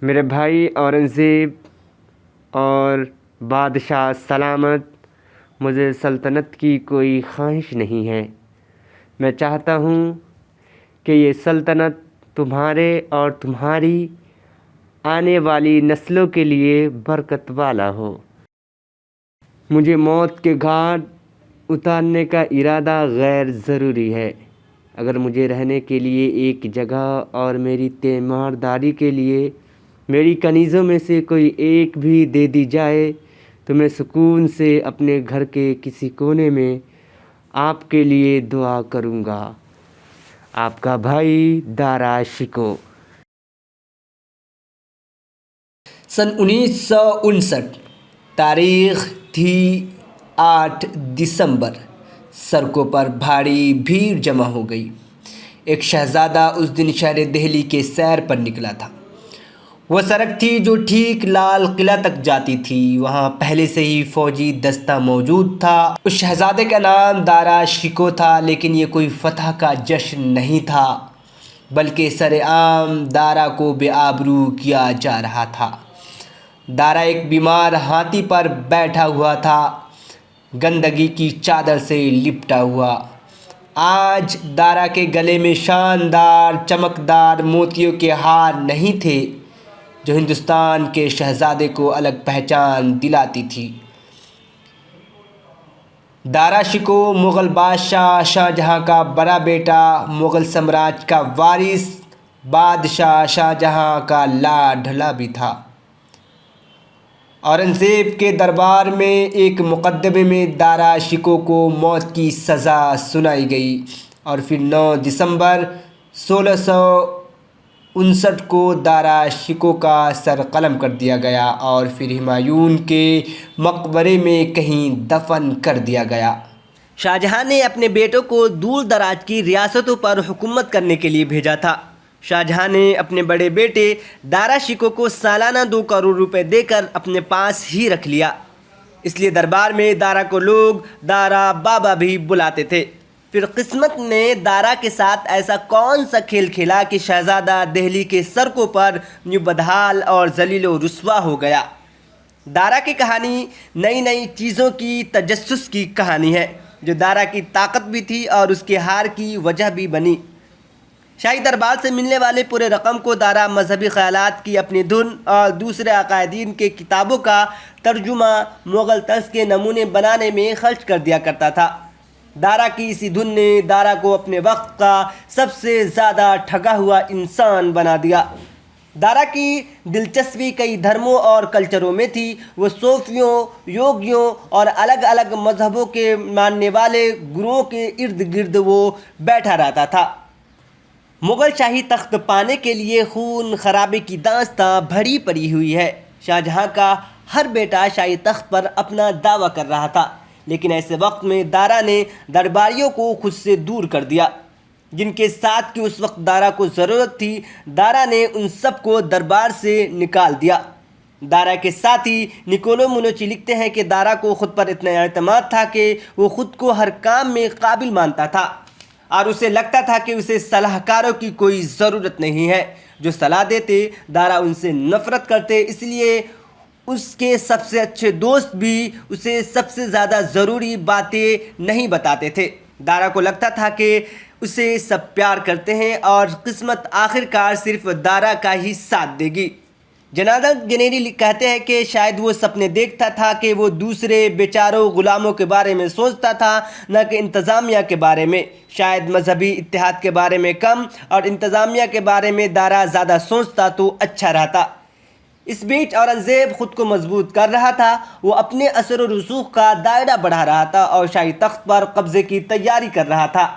میرے بھائی اورنگزیب اور بادشاہ سلامت، مجھے سلطنت کی کوئی خواہش نہیں ہے۔ میں چاہتا ہوں کہ یہ سلطنت تمہارے اور تمہاری آنے والی نسلوں کے لیے برکت والا ہو۔ مجھے موت کے گھاٹ اتارنے کا ارادہ غیر ضروری ہے۔ اگر مجھے رہنے کے لیے ایک جگہ اور میری تیمارداری کے لیے میری کنیزوں میں سے کوئی ایک بھی دے دی جائے تو میں سکون سے اپنے گھر کے کسی کونے میں آپ کے لیے دعا کروں گا۔ آپ کا بھائی دارا شکو۔ سن 1959 تاریخ تھی 8 دسمبر۔ سڑکوں پر بھاری بھیڑ جمع ہو گئی۔ ایک شہزادہ اس دن شہر دہلی کے سیر پر نکلا تھا۔ وہ سڑک تھی جو ٹھیک لال قلعہ تک جاتی تھی۔ وہاں پہلے سے ہی فوجی دستہ موجود تھا۔ اس شہزادے کا نام دارا شکو تھا، لیکن یہ کوئی فتح کا جشن نہیں تھا، بلکہ سرعام دارا کو بے آبرو کیا جا رہا تھا۔ دارا ایک بیمار ہاتھی پر بیٹھا ہوا تھا، گندگی کی چادر سے لپٹا ہوا۔ آج دارا کے گلے میں شاندار چمکدار موتیوں کے ہار نہیں تھے جو ہندوستان کے شہزادے کو الگ پہچان دلاتی تھی۔ دارا شکو مغل بادشاہ شاہجہاں کا بڑا بیٹا، مغل سامراج کا وارث بادشاہ شاہجہاں کا لاڈلا بھی تھا۔ اورنگزیب کے دربار میں ایک مقدمے میں دارا شکو کو موت کی سزا سنائی گئی اور پھر 9 دسمبر 1659 کو دارا شکو کا سر قلم کر دیا گیا اور پھر ہمایوں کے مقبرے میں کہیں دفن کر دیا گیا۔ شاہجہاں نے اپنے بیٹوں کو دور دراز کی ریاستوں پر حکومت کرنے کے لیے بھیجا تھا۔ شاہجہاں نے اپنے بڑے بیٹے دارا شکو کو سالانہ 2 کروڑ روپے دے کر اپنے پاس ہی رکھ لیا۔ اس لیے دربار میں دارا کو لوگ دارا بابا بھی بلاتے تھے۔ پھر قسمت نے دارا کے ساتھ ایسا کون سا کھیل کھیلا کہ شہزادہ دہلی کے سڑکوں پر یوں بدحال اور ذلیل و رسوا ہو گیا۔ دارا کی کہانی نئی نئی چیزوں کی تجسس کی کہانی ہے، جو دارا کی طاقت بھی تھی اور اس کے ہار کی وجہ بھی بنی۔ شاہی دربار سے ملنے والے پورے رقم کو دارا مذہبی خیالات کی اپنی دھن اور دوسرے عقائدین کے کتابوں کا ترجمہ مغل طرز کے نمونے بنانے میں خرچ کر دیا کرتا تھا۔ دارا کی اسی دھن نے دارا کو اپنے وقت کا سب سے زیادہ ٹھگا ہوا انسان بنا دیا۔ دارا کی دلچسپی کئی دھرموں اور کلچروں میں تھی۔ وہ صوفیوں، یوگیوں اور الگ الگ مذہبوں کے ماننے والے گروؤں کے ارد گرد وہ بیٹھا رہتا تھا۔ مغل شاہی تخت پانے کے لیے خون خرابے کی داستاں بھری پڑی ہوئی ہے۔ شاہجہاں کا ہر بیٹا شاہی تخت پر اپنا دعویٰ کر رہا تھا، لیکن ایسے وقت میں دارا نے درباریوں کو خود سے دور کر دیا، جن کے ساتھ کی اس وقت دارا کو ضرورت تھی۔ دارا نے ان سب کو دربار سے نکال دیا۔ دارا کے ساتھی نکولو منوچی لکھتے ہیں کہ دارا کو خود پر اتنا اعتماد تھا کہ وہ خود کو ہر کام میں قابل مانتا تھا اور اسے لگتا تھا کہ اسے صلاح کاروں کی کوئی ضرورت نہیں ہے۔ جو صلاح دیتے دارا ان سے نفرت کرتے، اس لیے اس کے سب سے اچھے دوست بھی اسے سب سے زیادہ ضروری باتیں نہیں بتاتے تھے۔ دارا کو لگتا تھا کہ اسے سب پیار کرتے ہیں اور قسمت آخرکار صرف دارا کا ہی ساتھ دے گی۔ جنادن گنیری کہتے ہیں کہ شاید وہ سپنے دیکھتا تھا کہ وہ دوسرے بیچاروں غلاموں کے بارے میں سوچتا تھا، نہ کہ انتظامیہ کے بارے میں۔ شاید مذہبی اتحاد کے بارے میں کم اور انتظامیہ کے بارے میں دارا زیادہ سوچتا تو اچھا رہتا۔ اس بیچ اورنگزیب خود کو مضبوط کر رہا تھا۔ وہ اپنے اثر و رسوخ کا دائرہ بڑھا رہا تھا اور شاہی تخت پر قبضے کی تیاری کر رہا تھا۔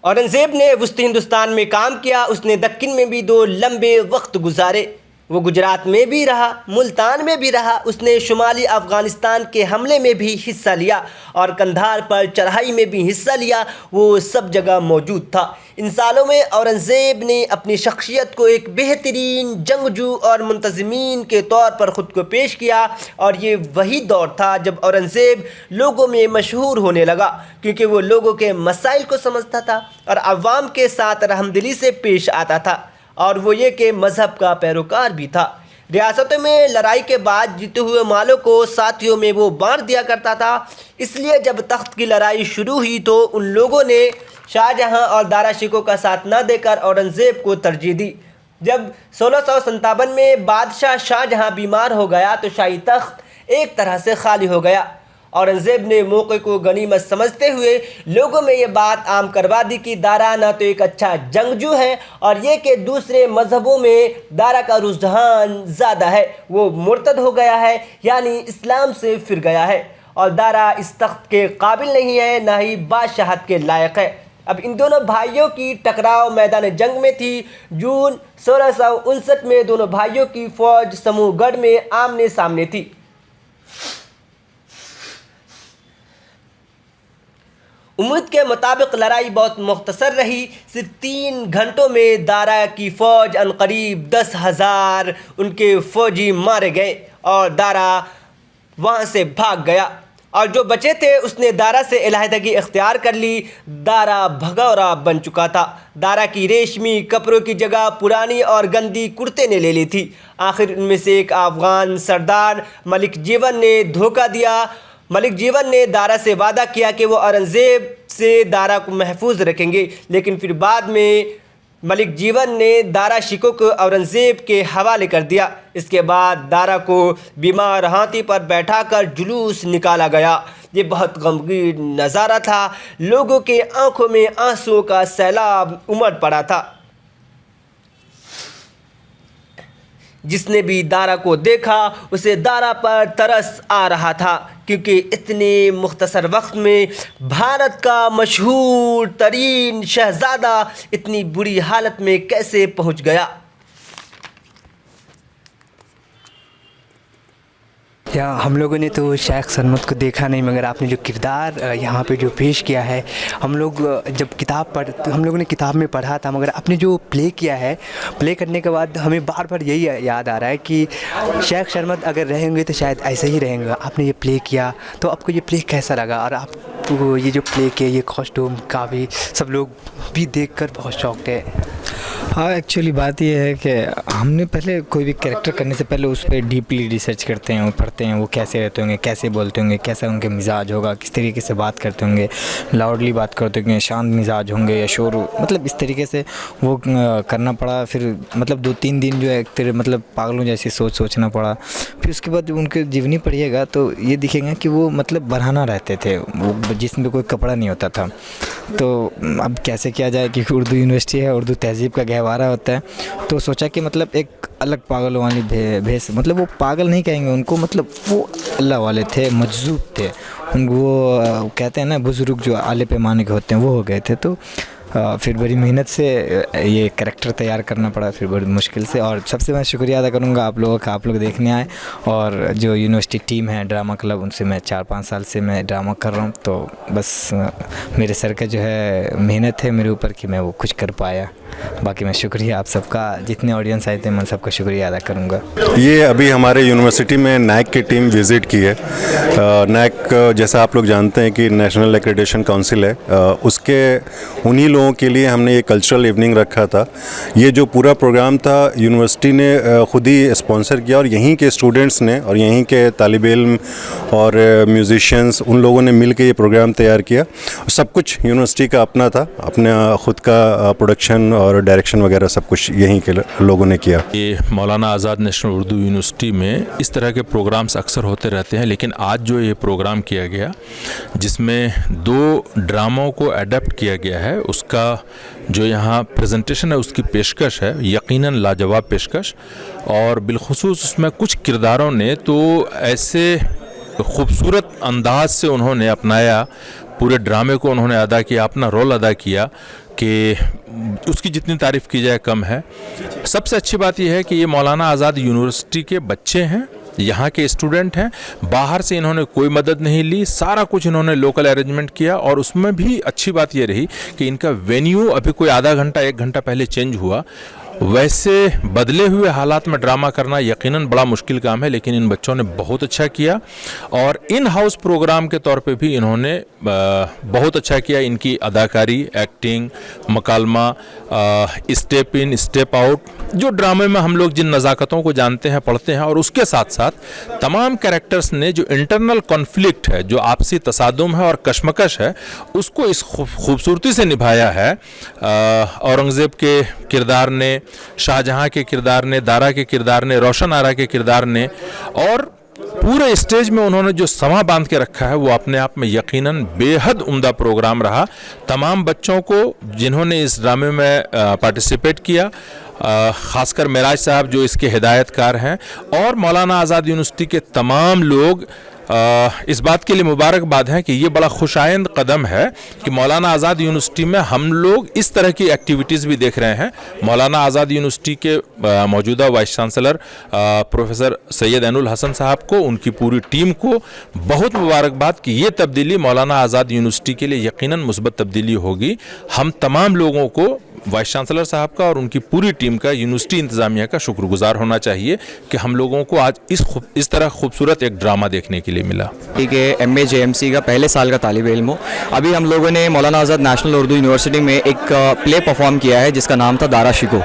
اورنگزیب نے وسطی ہندوستان میں کام کیا۔ اس نے دکن میں بھی 2 لمبے وقت گزارے۔ وہ گجرات میں بھی رہا، ملتان میں بھی رہا، اس نے شمالی افغانستان کے حملے میں بھی حصہ لیا اور قندھار پر چڑھائی میں بھی حصہ لیا، وہ سب جگہ موجود تھا۔ ان سالوں میں اورنگزیب نے اپنی شخصیت کو ایک بہترین جنگجو اور منتظمین کے طور پر خود کو پیش کیا، اور یہ وہی دور تھا جب اورنگزیب لوگوں میں مشہور ہونے لگا، کیونکہ وہ لوگوں کے مسائل کو سمجھتا تھا اور عوام کے ساتھ رحمدلی سے پیش آتا تھا، اور وہ یہ کہ مذہب کا پیروکار بھی تھا۔ ریاستوں میں لڑائی کے بعد جیتے ہوئے مالوں کو ساتھیوں میں وہ بانٹ دیا کرتا تھا، اس لیے جب تخت کی لڑائی شروع ہوئی تو ان لوگوں نے شاہ جہاں اور دارا شکوہ کا ساتھ نہ دے کر اورنگزیب کو ترجیح دی۔ جب 1657 میں بادشاہ شاہ جہاں بیمار ہو گیا تو شاہی تخت ایک طرح سے خالی ہو گیا۔ اورنگزیب نے موقع کو غنیمت سمجھتے ہوئے لوگوں میں یہ بات عام کروا دی کہ دارا نہ تو ایک اچھا جنگجو ہے، اور یہ کہ دوسرے مذہبوں میں دارا کا رجحان زیادہ ہے، وہ مرتد ہو گیا ہے، یعنی اسلام سے پھر گیا ہے، اور دارا اس تخت کے قابل نہیں ہے، نہ ہی بادشاہت کے لائق ہے۔ اب ان دونوں بھائیوں کی ٹکراؤ میدان جنگ میں تھی۔ جون 1659 میں دونوں بھائیوں کی فوج سمو گڑھ میں آمنے سامنے تھی۔ امید کے مطابق لڑائی بہت مختصر رہی، صرف 3 گھنٹوں میں دارا کی فوج عنقریب 10,000 ان کے فوجی مارے گئے اور دارا وہاں سے بھاگ گیا، اور جو بچے تھے اس نے دارا سے علیحدگی اختیار کر لی۔ دارا بھگورا بن چکا تھا۔ دارا کی ریشمی کپڑوں کی جگہ پرانی اور گندی کرتے نے لے لی تھی۔ آخر ان میں سے ایک افغان سردار ملک جیون نے دھوکہ دیا۔ ملک جیون نے دارا سے وعدہ کیا کہ وہ اورنگزیب سے دارا کو محفوظ رکھیں گے، لیکن پھر بعد میں ملک جیون نے دارا شکوہ کو اورنگزیب کے حوالے کر دیا۔ اس کے بعد دارا کو بیمار ہاتھی پر بیٹھا کر جلوس نکالا گیا۔ یہ بہت غمگین نظارہ تھا، لوگوں کے آنکھوں میں آنسوؤں کا سیلاب امڑ پڑا تھا۔ جس نے بھی دارا کو دیکھا اسے دارا پر ترس آ رہا تھا، کیونکہ اتنے مختصر وقت میں بھارت کا مشہور ترین شہزادہ اتنی بری حالت میں کیسے پہنچ گیا۔ ہم لوگوں نے تو شیخ سرمد کو دیکھا نہیں، مگر آپ نے جو کردار یہاں پہ جو پیش کیا ہے، ہم لوگ جب ہم لوگوں نے کتاب میں پڑھا تھا، مگر آپ نے جو پلے کیا ہے، پلے کرنے کے بعد ہمیں بار بار یہی یاد آ رہا ہے کہ شیخ سرمد اگر رہیں گے تو شاید ایسے ہی رہیں گے۔ آپ نے یہ پلے کیا تو آپ کو یہ پلے کیسا لگا؟ اور آپ کو یہ جو پلے کیا، یہ کاسٹیوم کا بھی سب لوگ بھی دیکھ کر بہت شوق ہے۔ ہاں، ایکچولی بات یہ ہے کہ ہم نے پہلے کوئی بھی کریکٹر کرنے سے پہلے اس پہ ڈیپلی ریسرچ کرتے ہیں، وہ پڑھتے ہیں وہ کیسے رہتے ہوں گے، کیسے بولتے ہوں گے، کیسا ان کے مزاج ہوگا، کس طریقے سے بات کرتے ہوں گے، لاؤڈلی بات کرتے ہوں گے، شانت مزاج ہوں گے یا شور، مطلب اس طریقے سے وہ کرنا پڑا۔ پھر مطلب 2-3 دن جو ہے مطلب پاگلوں جیسی سوچنا پڑا۔ پھر اس کے بعد ان کے جیونی پڑھیے گا تو یہ دکھے گا کہ وہ مطلب برہنہ رہتے تھے، وہ جسم پہ کوئی کپڑا نہیں ہوتا تھا۔ تو اب کیسے کیا جائے، کیونکہ اردو یونیورسٹی ہے، اردو تہذیب کا گہوارہ ہوتا ہے، تو سوچا کہ مطلب ایک الگ پاگل والی بھیس، مطلب وہ پاگل نہیں کہیں گے ان کو، مطلب وہ اللہ والے تھے، مجذوب تھے، وہ کہتے ہیں نا بزرگ جو اعلیٰ پیمانے کے ہوتے ہیں وہ ہو گئے تھے۔ تو پھر بڑی محنت سے یہ کریکٹر تیار کرنا پڑا، پھر بڑی مشکل سے۔ اور سب سے میں شکریہ ادا کروں گا آپ لوگوں کا، آپ لوگ دیکھنے آئے، اور جو یونیورسٹی ٹیم ہے ڈرامہ کلب، ان سے میں 4-5 سال سے میں ڈرامہ کر رہا ہوں، تو بس میرے سر کا جو ہے محنت ہے میرے اوپر کہ میں وہ کچھ کر پایا۔ باقی میں شکریہ آپ سب کا، جتنے آڈینس آئے تھے میں سب کا شکریہ ادا کروں گا۔ یہ ابھی ہمارے یونیورسٹی میں نیک کی ٹیم وزٹ کی ہے۔ نیک جیسا آپ لوگ جانتے ہیں کہ نیشنل ایکریڈیشن کونسل ہے، اس کے انہی لوگوں کے لیے ہم نے یہ کلچرل ایوننگ رکھا تھا۔ یہ جو پورا پروگرام تھا یونیورسٹی نے خود ہی اسپانسر کیا، اور یہیں کے اسٹوڈنٹس نے اور یہیں کے طالب علم اور میوزیشینس ان لوگوں نے مل کے یہ پروگرام تیار کیا۔ سب کچھ یونیورسٹی کا اپنا تھا، اپنا خود کا پروڈکشن اور ڈائریکشن وغیرہ سب کچھ یہیں کے لوگوں نے کیا۔ یہ مولانا آزاد نیشنل اردو یونیورسٹی میں اس طرح کے پروگرامز اکثر ہوتے رہتے ہیں، لیکن آج جو یہ پروگرام کیا گیا جس میں 2 ڈراموں کو ایڈپٹ کیا گیا ہے، اس کا جو یہاں پریزنٹیشن ہے اس کی پیشکش ہے یقیناً لاجواب پیشکش، اور بالخصوص اس میں کچھ کرداروں نے تو ایسے خوبصورت انداز سے انہوں نے اپنایا، پورے ڈرامے کو انہوں نے ادا کیا، اپنا رول ادا کیا کہ اس کی جتنی تعریف کی جائے کم ہے. سب سے اچھی بات یہ ہے کہ یہ مولانا آزاد یونیورسٹی کے بچے ہیں, یہاں کے اسٹوڈنٹ ہیں, باہر سے انہوں نے کوئی مدد نہیں لی, سارا کچھ انہوں نے لوکل ارینجمنٹ کیا. اور اس میں بھی اچھی بات یہ رہی کہ ان کا وینیو ابھی کوئی آدھا گھنٹہ 1 گھنٹہ پہلے چینج ہوا. ویسے بدلے ہوئے حالات میں ڈرامہ کرنا یقیناً بڑا مشکل کام ہے, لیکن ان بچوں نے بہت اچھا کیا. اور ان ہاؤس پروگرام کے طور پہ بھی انہوں نے بہت اچھا کیا. ان کی اداکاری, ایکٹنگ, مکالمہ, اسٹیپ ان اسٹیپ آؤٹ, جو ڈرامے میں ہم لوگ جن نزاکتوں کو جانتے ہیں, پڑھتے ہیں, اور اس کے ساتھ ساتھ تمام کریکٹرز نے جو انٹرنل کانفلکٹ ہے, جو آپسی تصادم ہے اور کشمکش ہے, اس کو اس خوبصورتی سے نبھایا ہے. اورنگزیب کے کردار نے, شاہ جہاں کے کردار نے, دارا کے کردار نے, روشن آرا کے کردار نے, اور پورے اسٹیج میں انہوں نے جو سما باندھ کے رکھا ہے وہ اپنے آپ میں یقیناً بے حد عمدہ پروگرام رہا. تمام بچوں کو جنہوں نے اس ڈرامے میں پارٹیسپیٹ کیا, خاص کر معراج صاحب جو اس کے ہدایت کار ہیں, اور مولانا آزاد یونیورسٹی کے تمام لوگ, اس بات کے لیے مبارکباد ہے کہ یہ بڑا خوش آئند قدم ہے کہ مولانا آزاد یونیورسٹی میں ہم لوگ اس طرح کی ایکٹیویٹیز بھی دیکھ رہے ہیں. مولانا آزاد یونیورسٹی کے موجودہ وائس چانسلر پروفیسر سید عین الحسن صاحب کو, ان کی پوری ٹیم کو بہت مبارکباد کہ یہ تبدیلی مولانا آزاد یونیورسٹی کے لیے یقیناً مثبت تبدیلی ہوگی. ہم تمام لوگوں کو, وائس چانسلر صاحب کا اور ان کی پوری ٹیم کا, یونیورسٹی انتظامیہ کا شکر گزار ہونا چاہیے کہ ہم لوگوں کو آج اس طرح خوبصورت ایک ڈرامہ دیکھنے کے لیے ملا. ٹھیک ہے, ایم اے جے ایم سی کا پہلے سال کا طالب علم ہوں. ابھی ہم لوگوں نے مولانا آزاد نیشنل اردو یونیورسٹی میں ایک پلے پرفارم کیا ہے جس کا نام تھا دارا شکو,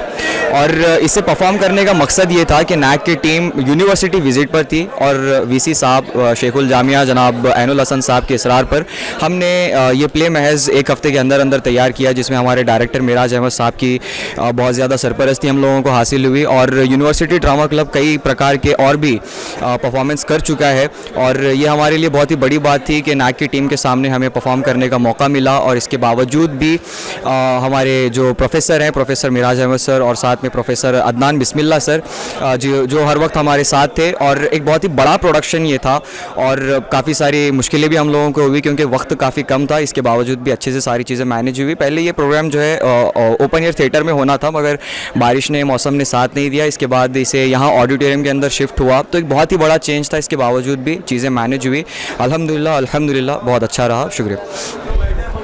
اور اسے پرفارم کرنے کا مقصد یہ تھا کہ نیک کی ٹیم یونیورسٹی وزٹ پر تھی, اور وی سی صاحب شیخ الجامعہ جناب عین الحسن صاحب کے اصرار پر ہم نے یہ پلے محض 1 ہفتے کے اندر تیار کیا, جس میں ہمارے ڈائریکٹر معراج احمد صاحب کی بہت زیادہ سرپرستی ہم لوگوں کو حاصل ہوئی, اور یونیورسٹی ڈرامہ کلب کئی پرکار کے اور بھی پرفارمنس کر چکا ہے. اور یہ ہمارے لیے بہت ہی بڑی بات تھی کہ نیک کی ٹیم کے سامنے ہمیں پرفارم کرنے کا موقع ملا, اور اس کے باوجود بھی ہمارے جو پروفیسر ہیں, پروفیسر معراج احمد سر, اور ساتھ میں پروفیسر عدنان بسم اللہ سر, جو ہر وقت ہمارے ساتھ تھے. اور ایک بہت ہی بڑا پروڈکشن یہ تھا, اور کافی ساری مشکلیں بھی ہم لوگوں کو ہوئی کیونکہ وقت کافی کم تھا. اس کے باوجود بھی اچھے سے ساری چیزیں مینیج ہوئی. پہلے یہ پروگرام جو ہے اوپن ایئر تھیٹر میں ہونا تھا, مگر بارش نے, موسم نے ساتھ نہیں دیا. اس کے بعد اسے یہاں آڈیٹوریم کے اندر شفٹ ہوا, تو ایک بہت ہی بڑا چینج تھا. اس کے باوجود بھی چیزیں مینیج ہوئی. الحمدللہ بہت اچھا رہا. شکریہ.